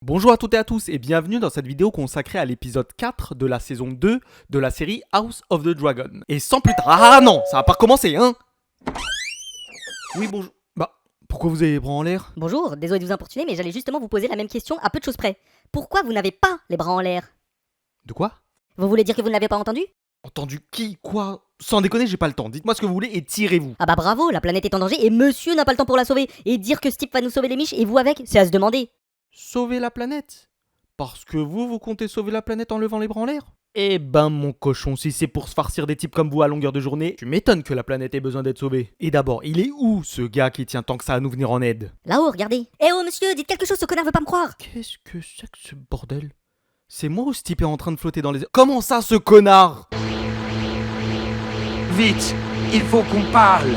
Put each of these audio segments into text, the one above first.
Bonjour à toutes et à tous et bienvenue dans cette vidéo consacrée à l'épisode 4 de la saison 2 de la série House of the Dragon. Et sans plus tard... Ah non, ça va pas recommencer, hein. Oui, bonjour... Bah, pourquoi vous avez les bras en l'air? Bonjour, désolé de vous importuner, mais j'allais justement vous poser la même question à peu de choses près. Pourquoi vous n'avez pas les bras en l'air? De quoi? Vous voulez dire que vous ne l'avez pas entendu? Entendu qui? Quoi? Sans déconner, j'ai pas le temps. Dites-moi ce que vous voulez et tirez-vous. Ah bah bravo, la planète est en danger et monsieur n'a pas le temps pour la sauver. Et dire que Steve va nous sauver les miches et vous avec, c'est à se demander. Sauver la planète? Parce que vous comptez sauver la planète en levant les bras en l'air? Eh ben mon cochon, si c'est pour se farcir des types comme vous à longueur de journée, tu m'étonnes que la planète ait besoin d'être sauvée. Et d'abord, il est où ce gars qui tient tant que ça à nous venir en aide? Là-haut, regardez. Eh oh monsieur, dites quelque chose, ce connard veut pas me croire. Qu'est-ce que c'est que ce bordel? C'est moi ou ce type est en train de flotter dans les airs? Comment ça, ce connard? Vite, il faut qu'on parle.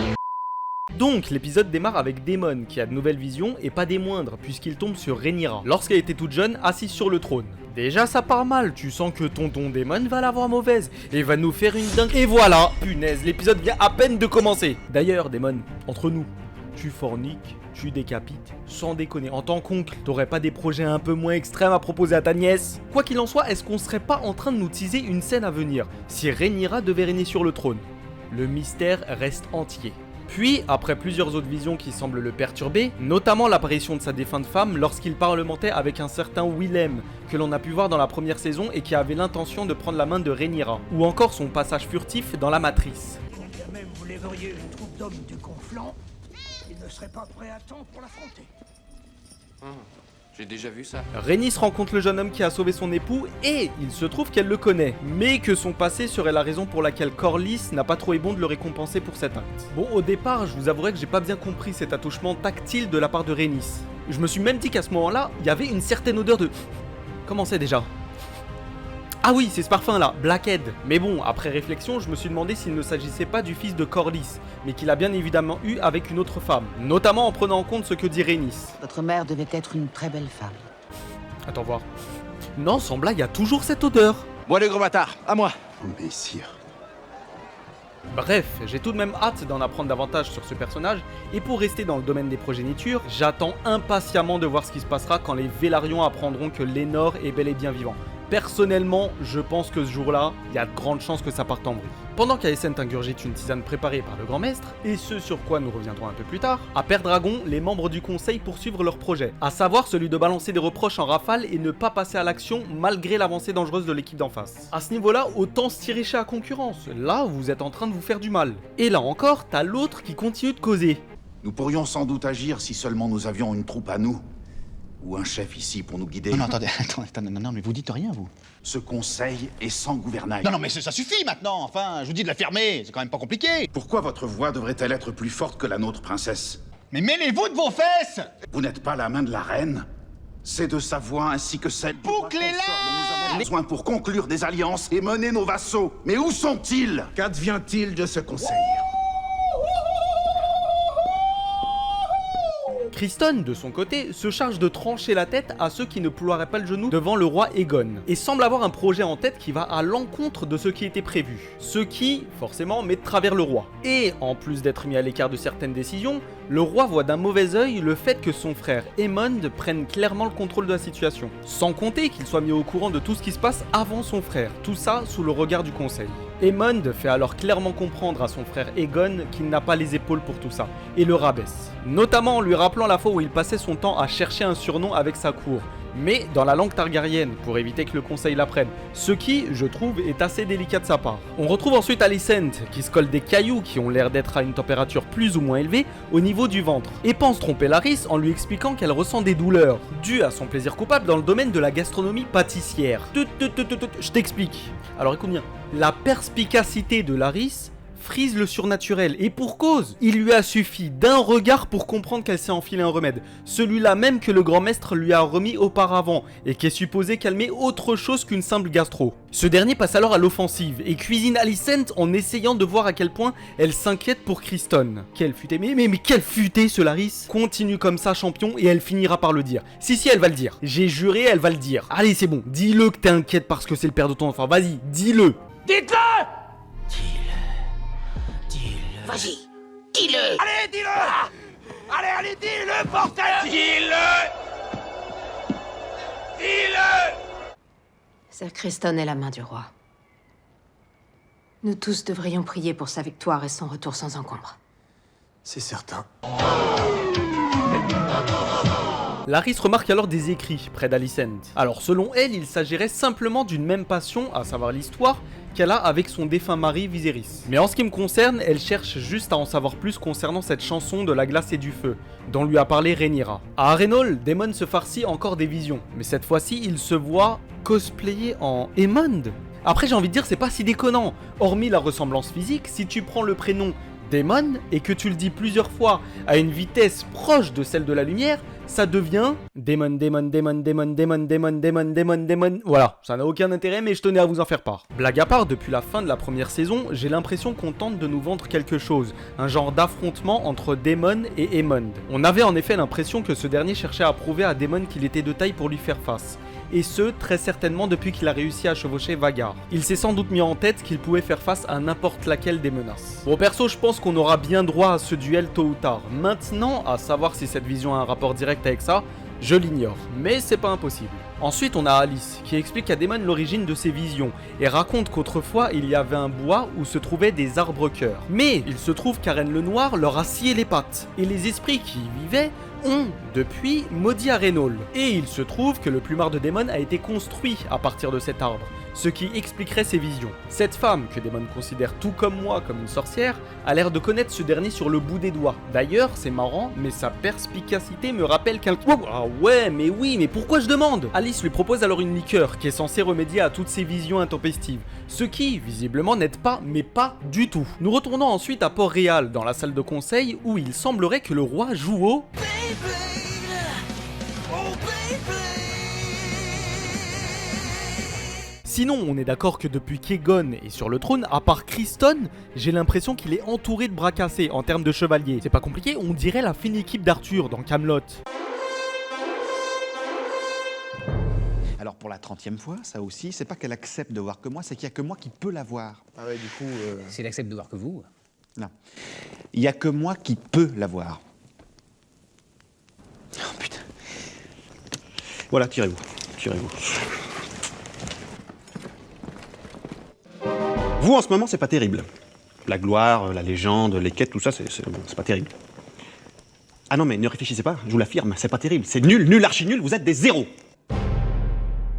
Donc, l'épisode démarre avec Daemon qui a de nouvelles visions et pas des moindres puisqu'il tombe sur Rhaenyra lorsqu'elle était toute jeune assise sur le trône. Déjà ça part mal, tu sens que tonton Daemon va l'avoir mauvaise et va nous faire une dingue. Et voilà, punaise, l'épisode vient à peine de commencer. D'ailleurs Daemon, entre nous, tu forniques, tu décapites, sans déconner. En tant qu'oncle, t'aurais pas des projets un peu moins extrêmes à proposer à ta nièce? Quoi qu'il en soit, est-ce qu'on serait pas en train de nous teaser une scène à venir si Rhaenyra devait régner sur le trône? Le mystère reste entier. Puis, après plusieurs autres visions qui semblent le perturber, notamment l'apparition de sa défunte femme lorsqu'il parlementait avec un certain Willem, que l'on a pu voir dans la première saison et qui avait l'intention de prendre la main de Rhaenyra, ou encore son passage furtif dans la Matrice. Quand bien même vous lèveriez une troupe d'hommes du Conflant, ils ne seraient pas prêts à temps pour l'affronter. J'ai déjà vu ça. Rhaenys rencontre le jeune homme qui a sauvé son époux et il se trouve qu'elle le connaît, mais que son passé serait la raison pour laquelle Corlys n'a pas trouvé bon de le récompenser pour cet acte. Bon, au départ, je vous avouerai que j'ai pas bien compris cet attouchement tactile de la part de Rhaenys. Je me suis même dit qu'à ce moment-là, il y avait une certaine odeur de... Comment c'est déjà? Ah oui, c'est ce parfum-là, Blackhead. Mais bon, après réflexion, je me suis demandé s'il ne s'agissait pas du fils de Corlys, mais qu'il a bien évidemment eu avec une autre femme, notamment en prenant en compte ce que dit Rhaenys. Votre mère devait être une très belle femme. Attends voir. Non, sans blague, il y a toujours cette odeur. Moi le gros bâtard, à moi. Mais sire... Bref, j'ai tout de même hâte d'en apprendre davantage sur ce personnage, et pour rester dans le domaine des progénitures, j'attends impatiemment de voir ce qui se passera quand les Vélarions apprendront que Laenor est bel et bien vivant. Personnellement, je pense que ce jour-là, il y a de grandes chances que ça parte en vrille. Pendant qu'Alicent ingurgite une tisane préparée par le grand maître, et ce sur quoi nous reviendrons un peu plus tard, à Pendragon, les membres du conseil poursuivent leur projet, à savoir celui de balancer des reproches en rafale et ne pas passer à l'action malgré l'avancée dangereuse de l'équipe d'en face. À ce niveau-là, autant se tirer chez la concurrence, là vous êtes en train de vous faire du mal. Et là encore, t'as l'autre qui continue de causer. Nous pourrions sans doute agir si seulement nous avions une troupe à nous. Ou un chef ici pour nous guider. Non, attendez, non, mais vous dites rien, vous. Ce conseil est sans gouvernail. Non, mais ça suffit maintenant, enfin, je vous dis de la fermer, c'est quand même pas compliqué. Pourquoi votre voix devrait-elle être plus forte que la nôtre, princesse? Mais mêlez-vous de vos fesses! Vous n'êtes pas la main de la reine? C'est de sa voix ainsi que celle du roi Bouclez-la! consort dont nous avons besoin pour conclure des alliances et mener nos vassaux. Mais où sont-ils? Qu'advient-il de ce conseil? Criston, de son côté, se charge de trancher la tête à ceux qui ne ploieraient pas le genou devant le roi Aegon, et semble avoir un projet en tête qui va à l'encontre de ce qui était prévu, ce qui, forcément, met de travers le roi. Et, en plus d'être mis à l'écart de certaines décisions, le roi voit d'un mauvais œil le fait que son frère Aemond prenne clairement le contrôle de la situation, sans compter qu'il soit mis au courant de tout ce qui se passe avant son frère, tout ça sous le regard du conseil. Aemond fait alors clairement comprendre à son frère Aegon qu'il n'a pas les épaules pour tout ça, et le rabaisse. Notamment en lui rappelant la fois où il passait son temps à chercher un surnom avec sa cour, mais dans la langue targaryenne, pour éviter que le conseil l'apprenne, ce qui, je trouve, est assez délicat de sa part. On retrouve ensuite Alicent, qui se colle des cailloux qui ont l'air d'être à une température plus ou moins élevée au niveau du ventre, et pense tromper Larys en lui expliquant qu'elle ressent des douleurs, dues à son plaisir coupable dans le domaine de la gastronomie pâtissière. Je t'explique. Alors écoute bien, la perspicacité de Larys frise le surnaturel, et pour cause. Il lui a suffi d'un regard pour comprendre qu'elle s'est enfilé un remède, celui-là même que le grand maître lui a remis auparavant, et qui est supposé calmer autre chose qu'une simple gastro. Ce dernier passe alors à l'offensive, et cuisine Alicent en essayant de voir à quel point elle s'inquiète pour Criston. Quel futé, mais quel futé ce Larys. Continue comme ça champion, et elle finira par le dire. Si, elle va le dire. J'ai juré, elle va le dire. Allez c'est bon, dis-le que t'es inquiète parce que c'est le père de ton enfant, vas-y, dis-le. Dites-le! Vas-y, dis-le! Allez, dis-le! Allez, dis-le, bordel! Dis-le! Sir Criston est la main du roi. Nous tous devrions prier pour sa victoire et son retour sans encombre. C'est certain. Laris remarque alors des écrits près d'Alicent. Alors selon elle, il s'agirait simplement d'une même passion, à savoir l'histoire, qu'elle a avec son défunt mari Viserys. Mais en ce qui me concerne, elle cherche juste à en savoir plus concernant cette chanson de la glace et du feu, dont lui a parlé Rhaenyra. À Harrenhal, Daemon se farcit encore des visions, mais cette fois-ci, il se voit cosplayer en Aemond. Après j'ai envie de dire, c'est pas si déconnant, hormis la ressemblance physique, si tu prends le prénom Daemon et que tu le dis plusieurs fois à une vitesse proche de celle de la lumière, ça devient Daemon. Voilà, ça n'a aucun intérêt, mais je tenais à vous en faire part. Blague à part, depuis la fin de la première saison, j'ai l'impression qu'on tente de nous vendre quelque chose, un genre d'affrontement entre Daemon et Aemond. On avait en effet l'impression que ce dernier cherchait à prouver à Daemon qu'il était de taille pour lui faire face. Et ce, très certainement depuis qu'il a réussi à chevaucher Vhagar. Il s'est sans doute mis en tête qu'il pouvait faire face à n'importe laquelle des menaces. Bon, perso, je pense qu'on aura bien droit à ce duel tôt ou tard. Maintenant, à savoir si cette vision a un rapport direct avec ça, je l'ignore, mais c'est pas impossible. Ensuite, on a Alice, qui explique à Daemon l'origine de ses visions, et raconte qu'autrefois, il y avait un bois où se trouvaient des arbres-cœurs. Mais il se trouve qu'Aren le Noir leur a scié les pattes, et les esprits qui y vivaient ont, depuis, maudit Harrenhal. Et il se trouve que le plumard de Daemon a été construit à partir de cet arbre, ce qui expliquerait ses visions. Cette femme, que Daemon considère tout comme moi comme une sorcière, a l'air de connaître ce dernier sur le bout des doigts. D'ailleurs, c'est marrant, mais sa perspicacité me rappelle quelqu'un... Ah ouais, mais oui, mais pourquoi je demande? Alice lui propose alors une liqueur qui est censée remédier à toutes ses visions intempestives, ce qui, visiblement, n'aide pas, mais pas du tout. Nous retournons ensuite à Port-Réal, dans la salle de conseil, où il semblerait que le roi joue au... Sinon, on est d'accord que depuis qu'Aegon est sur le trône, à part Criston, j'ai l'impression qu'il est entouré de bras cassés en termes de chevaliers. C'est pas compliqué, on dirait la fine équipe d'Arthur dans Camelot. Alors pour la 30e fois, ça aussi, c'est pas qu'elle accepte de voir que moi, c'est qu'il y a que moi qui peux la voir. Ah ouais, du coup... S'il accepte de voir que vous. Non. Il y a que moi qui peux la voir. Oh putain. Voilà, tirez-vous. Tirez-vous. Vous, en ce moment, c'est pas terrible. La gloire, la légende, les quêtes, tout ça, c'est pas terrible. Ah non, mais ne réfléchissez pas, je vous l'affirme, c'est pas terrible. C'est nul, nul, archi nul, vous êtes des zéros.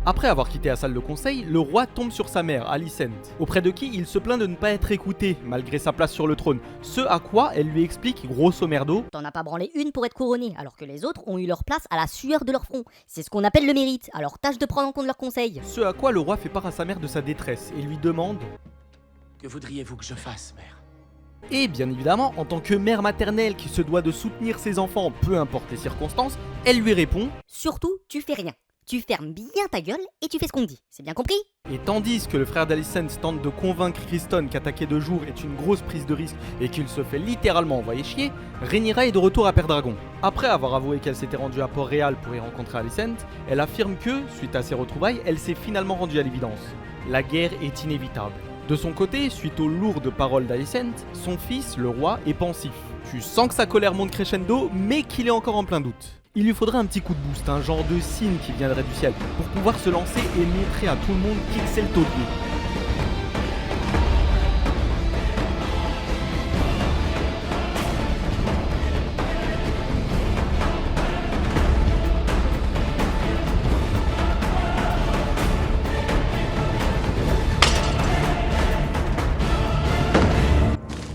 Après avoir quitté la salle de conseil, le roi tombe sur sa mère, Alicent, auprès de qui il se plaint de ne pas être écouté, malgré sa place sur le trône. Ce à quoi elle lui explique, grosso merdo, T'en as pas branlé une pour être couronné, alors que les autres ont eu leur place à la sueur de leur front. C'est ce qu'on appelle le mérite, alors tâche de prendre en compte leurs conseils. ce à quoi le roi fait part à sa mère de sa détresse et lui demande... Que voudriez-vous que je fasse, mère? Et bien évidemment, en tant que mère maternelle qui se doit de soutenir ses enfants, peu importe les circonstances, elle lui répond... Surtout, tu fais rien. Tu fermes bien ta gueule et tu fais ce qu'on te dit. C'est bien compris? Et tandis que le frère d'Alicent tente de convaincre Criston qu'attaquer de jour est une grosse prise de risque et qu'il se fait littéralement envoyer chier, Rhaenyra est de retour à Pendragon. Après avoir avoué qu'elle s'était rendue à Port-Réal pour y rencontrer Alicent, elle affirme que, suite à ces retrouvailles, elle s'est finalement rendue à l'évidence. La guerre est inévitable. De son côté, suite aux lourdes paroles d'Alicent, son fils, le roi, est pensif. Tu sens que sa colère monte crescendo, mais qu'il est encore en plein doute. Il lui faudrait un petit coup de boost, un genre de signe qui viendrait du ciel, pour pouvoir se lancer et montrer à tout le monde qui c'est le taulier.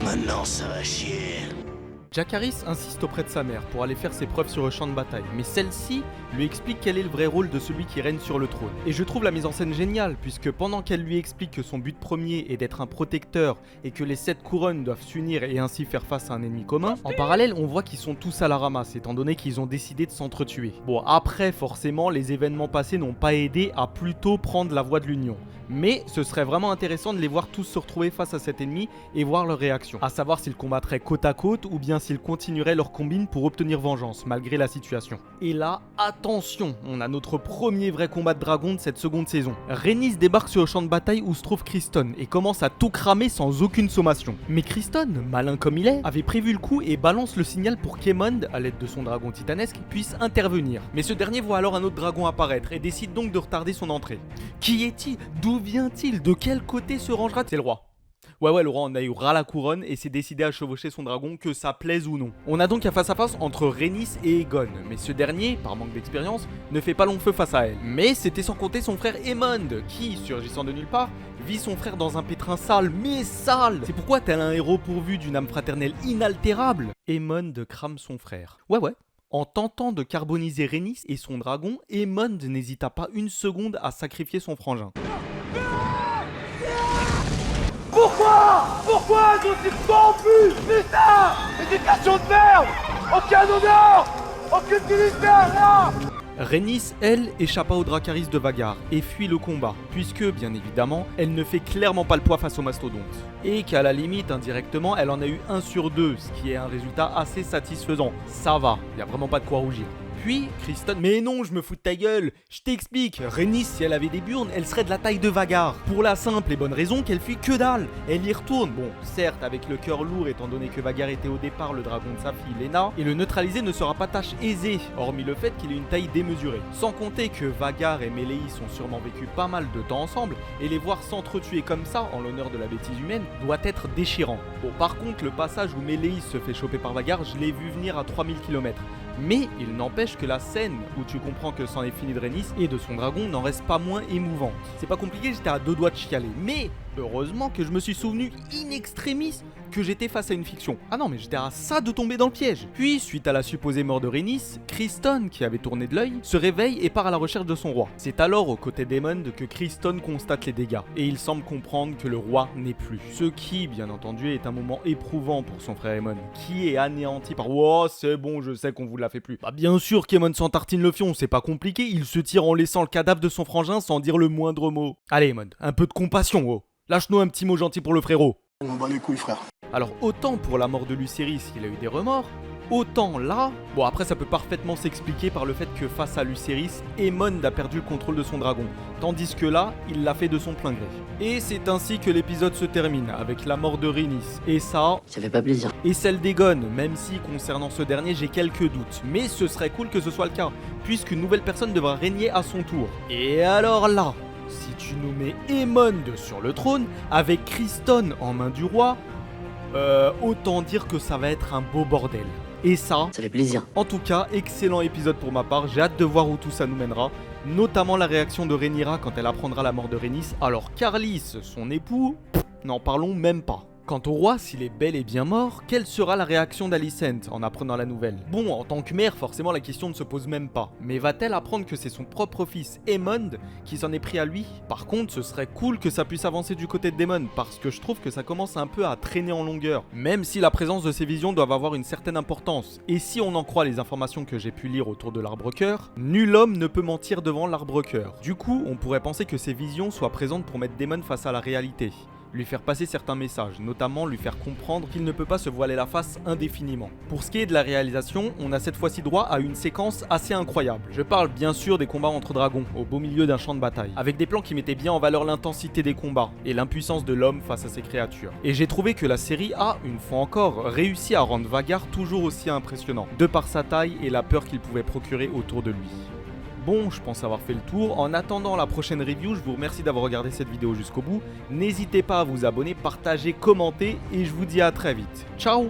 Maintenant, ça va chier. Jacaerys insiste auprès de sa mère pour aller faire ses preuves sur le champ de bataille, mais celle-ci lui explique quel est le vrai rôle de celui qui règne sur le trône. Et je trouve la mise en scène géniale, puisque pendant qu'elle lui explique que son but premier est d'être un protecteur et que les 7 couronnes doivent s'unir et ainsi faire face à un ennemi commun, en parallèle on voit qu'ils sont tous à la ramasse, étant donné qu'ils ont décidé de s'entretuer. Bon, après forcément les événements passés n'ont pas aidé à plutôt prendre la voie de l'union. Mais ce serait vraiment intéressant de les voir tous se retrouver face à cet ennemi et voir leur réaction. À savoir s'ils combattraient côte à côte ou bien s'ils continueraient leur combine pour obtenir vengeance malgré la situation. Et là, attention, on a notre premier vrai combat de dragon de cette seconde saison. Rhaenys débarque sur le champ de bataille où se trouve Criston et commence à tout cramer sans aucune sommation. Mais Criston, malin comme il est, avait prévu le coup et balance le signal pour qu'Aemond, à l'aide de son dragon titanesque, puisse intervenir. Mais ce dernier voit alors un autre dragon apparaître et décide donc de retarder son entrée. Qui est-il? D'où vient-il? De quel côté se rangera? C'est le roi. Ouais, le roi en a eu ras la couronne et s'est décidé à chevaucher son dragon, que ça plaise ou non. On a donc un face à face entre Rhaenys et Aegon, mais ce dernier, par manque d'expérience, ne fait pas long feu face à elle. Mais c'était sans compter son frère Aemond, qui, surgissant de nulle part, vit son frère dans un pétrin sale, mais sale. C'est pourquoi, tel un héros pourvu d'une âme fraternelle inaltérable, Aemond crame son frère. Ouais. En tentant de carboniser Rhaenys et son dragon, Aemond n'hésita pas une seconde à sacrifier son frangin. Pourquoi nous sommes corrompus? Putain! Éducation de merde! Aucun honneur! Aucune dignité, rien! Rhaenys, elle, échappa au Dracarys de Vhagar et fuit le combat, puisque, bien évidemment, elle ne fait clairement pas le poids face au mastodonte. Et qu'à la limite, indirectement, elle en a eu 1 sur 2, ce qui est un résultat assez satisfaisant. Ça va, y a vraiment pas de quoi rougir. Puis, Criston... Mais non, je me fous de ta gueule. Je t'explique. Rhaenys, si elle avait des burnes, elle serait de la taille de Vhagar. Pour la simple et bonne raison qu'elle fuit que dalle. Elle y retourne. Bon, certes, avec le cœur lourd, étant donné que Vhagar était au départ le dragon de sa fille, Laena, et le neutraliser ne sera pas tâche aisée, hormis le fait qu'il ait une taille démesurée. Sans compter que Vhagar et Meleys ont sûrement vécu pas mal de temps ensemble, et les voir s'entretuer comme ça, en l'honneur de la bêtise humaine, doit être déchirant. Bon, par contre, le passage où Meleys se fait choper par Vhagar, je l'ai vu venir à 3000 km. Mais il n'empêche que la scène où tu comprends que c'en est fini de Rhaenys et de son dragon n'en reste pas moins émouvante. C'est pas compliqué, j'étais à 2 doigts de chialer, mais heureusement que je me suis souvenu in extremis que j'étais face à une fiction. Ah non, mais j'étais à ça de tomber dans le piège. Puis, suite à la supposée mort de Rhaenys, Criston, qui avait tourné de l'œil, se réveille et part à la recherche de son roi. C'est alors aux côtés d'Aemond que Criston constate les dégâts, et il semble comprendre que le roi n'est plus. Ce qui, bien entendu, est un moment éprouvant pour son frère Aemond, qui est anéanti par « Oh, c'est bon, je sais qu'on vous l'a fait plus ». Bah bien sûr qu'Aemond s'en tartine le fion, c'est pas compliqué, il se tire en laissant le cadavre de son frangin sans dire le moindre mot. Allez Aemond, un peu de compassion, oh. Lâche-nous un petit mot gentil pour le frérot. On bat les couilles, frère. Alors autant pour la mort de Lucerys, il a eu des remords, autant là, bon après ça peut parfaitement s'expliquer par le fait que face à Lucerys, Aemond a perdu le contrôle de son dragon, tandis que là, il l'a fait de son plein gré. Et c'est ainsi que l'épisode se termine, avec la mort de Rhaenys, et ça fait pas plaisir. Et celle d'Aegon, même si concernant ce dernier j'ai quelques doutes, mais ce serait cool que ce soit le cas, puisqu'une nouvelle personne devra régner à son tour. Et alors là, si tu nous mets Aemond sur le trône, avec Criston en main du roi, autant dire que ça va être un beau bordel. Et ça fait plaisir. En tout cas, excellent épisode pour ma part, j'ai hâte de voir où tout ça nous mènera, notamment la réaction de Rhaenyra quand elle apprendra la mort de Rhaenys, alors Carlys, son époux, n'en parlons même pas. Quant au roi, s'il est bel et bien mort, quelle sera la réaction d'Alicent en apprenant la nouvelle? Bon, en tant que mère, forcément la question ne se pose même pas. Mais va-t-elle apprendre que c'est son propre fils, Aemond, qui s'en est pris à lui? Par contre, ce serait cool que ça puisse avancer du côté de Daemon, parce que je trouve que ça commence un peu à traîner en longueur. Même si la présence de ces visions doit avoir une certaine importance. Et si on en croit les informations que j'ai pu lire autour de l'arbre-cœur, nul homme ne peut mentir devant l'arbre-cœur. Du coup, on pourrait penser que ces visions soient présentes pour mettre Daemon face à la réalité. Lui faire passer certains messages, notamment lui faire comprendre qu'il ne peut pas se voiler la face indéfiniment. Pour ce qui est de la réalisation, on a cette fois-ci droit à une séquence assez incroyable. Je parle bien sûr des combats entre dragons, au beau milieu d'un champ de bataille, avec des plans qui mettaient bien en valeur l'intensité des combats, et l'impuissance de l'homme face à ces créatures. Et j'ai trouvé que la série a, une fois encore, réussi à rendre Vhagar toujours aussi impressionnant, de par sa taille et la peur qu'il pouvait procurer autour de lui. Bon, je pense avoir fait le tour. En attendant la prochaine review, je vous remercie d'avoir regardé cette vidéo jusqu'au bout. N'hésitez pas à vous abonner, partager, commenter et je vous dis à très vite. Ciao!